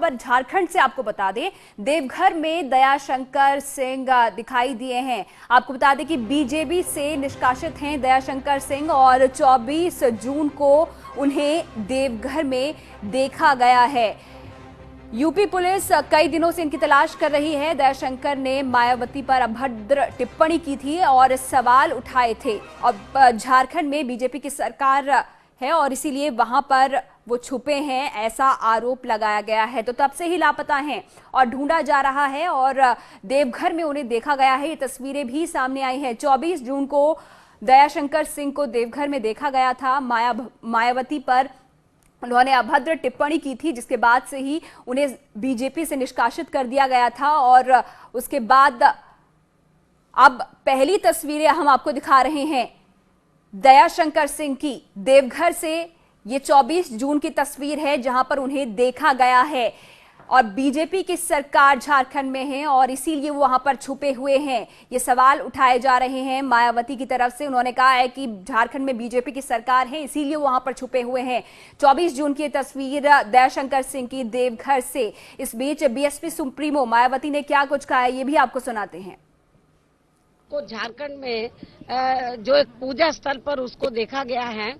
खबर झारखंड से आपको बता दें, देवघर में दयाशंकर सिंह दिखाई दिए हैं। आपको बता दें कि बीजेपी से निष्कासित हैं दयाशंकर सिंह और 24 जून को उन्हें देवघर में देखा गया है। यूपी पुलिस कई दिनों से इनकी तलाश कर रही है। दयाशंकर ने मायावती पर अभद्र टिप्पणी की थी और सवाल उठाए थे और झारखंड में बीजेपी की सरकार है और इसीलिए वहां पर वो छुपे हैं, ऐसा आरोप लगाया गया है। तो तब से ही लापता हैं और ढूंढा जा रहा है और देवघर में उन्हें देखा गया है। ये तस्वीरें भी सामने आई हैं। 24 जून को दयाशंकर सिंह को देवघर में देखा गया था। मायावती पर उन्होंने अभद्र टिप्पणी की थी, जिसके बाद से ही उन्हें बीजेपी से निष्कासित कर दिया गया था। और उसके बाद अब पहली तस्वीरें हम आपको दिखा रहे हैं दयाशंकर सिंह की। देवघर से ये 24 जून की तस्वीर है जहां पर उन्हें देखा गया है और बीजेपी की सरकार झारखंड में है और इसीलिए वो वहां पर छुपे हुए हैं। ये सवाल उठाए जा रहे हैं मायावती की तरफ से। उन्होंने कहा है कि झारखंड में बीजेपी की सरकार है, इसीलिए वो वहां पर छुपे हुए हैं। 24 जून की तस्वीर दयाशंकर सिंह की देवघर से। इस बीच बीएसपी सुप्रीमो मायावती ने क्या कुछ कहा है, ये भी आपको सुनाते हैं। को झारखंड में जो एक पूजा स्थल पर उसको देखा गया है,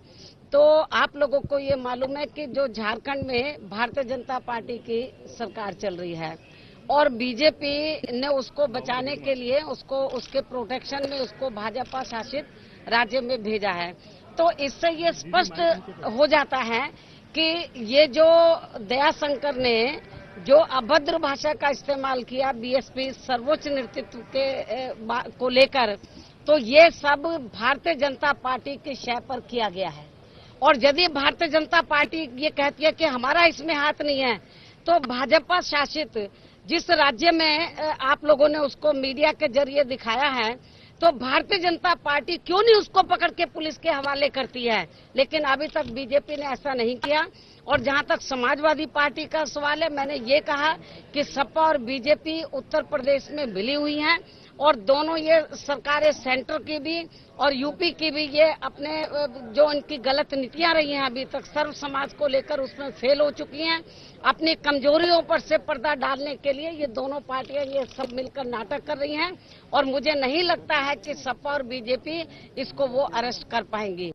तो आप लोगों को ये मालूम है कि जो झारखंड में भारतीय जनता पार्टी की सरकार चल रही है और बीजेपी ने उसको बचाने के लिए उसको उसके प्रोटेक्शन में उसको भाजपा शासित राज्य में भेजा है। तो इससे ये स्पष्ट हो जाता है कि ये जो दयाशंकर ने जो अभद्र भाषा का इस्तेमाल किया बीएसपी सर्वोच्च नेतृत्व के को लेकर, तो ये सब भारतीय जनता पार्टी की शय पर किया गया है। और यदि भारतीय जनता पार्टी ये कहती है कि हमारा इसमें हाथ नहीं है, तो भाजपा शासित जिस राज्य में आप लोगों ने उसको मीडिया के जरिए दिखाया है, तो भारतीय जनता पार्टी क्यों नहीं उसको पकड़ के पुलिस के हवाले करती है। लेकिन अभी तक बीजेपी ने ऐसा नहीं किया। और जहां तक समाजवादी पार्टी का सवाल है, मैंने ये कहा कि सपा और बीजेपी उत्तर प्रदेश में मिली हुई हैं और दोनों ये सरकारें सेंटर की भी और यूपी की भी ये अपने जो इनकी गलत नीतियां रही हैं अभी तक सर्व समाज को लेकर, उसमें फेल हो चुकी हैं। अपनी कमजोरियों पर से पर्दा डालने के लिए ये दोनों पार्टियां ये सब मिलकर नाटक कर रही हैं और मुझे नहीं लगता है कि सपा और बीजेपी इसको वो अरेस्ट कर पाएंगी।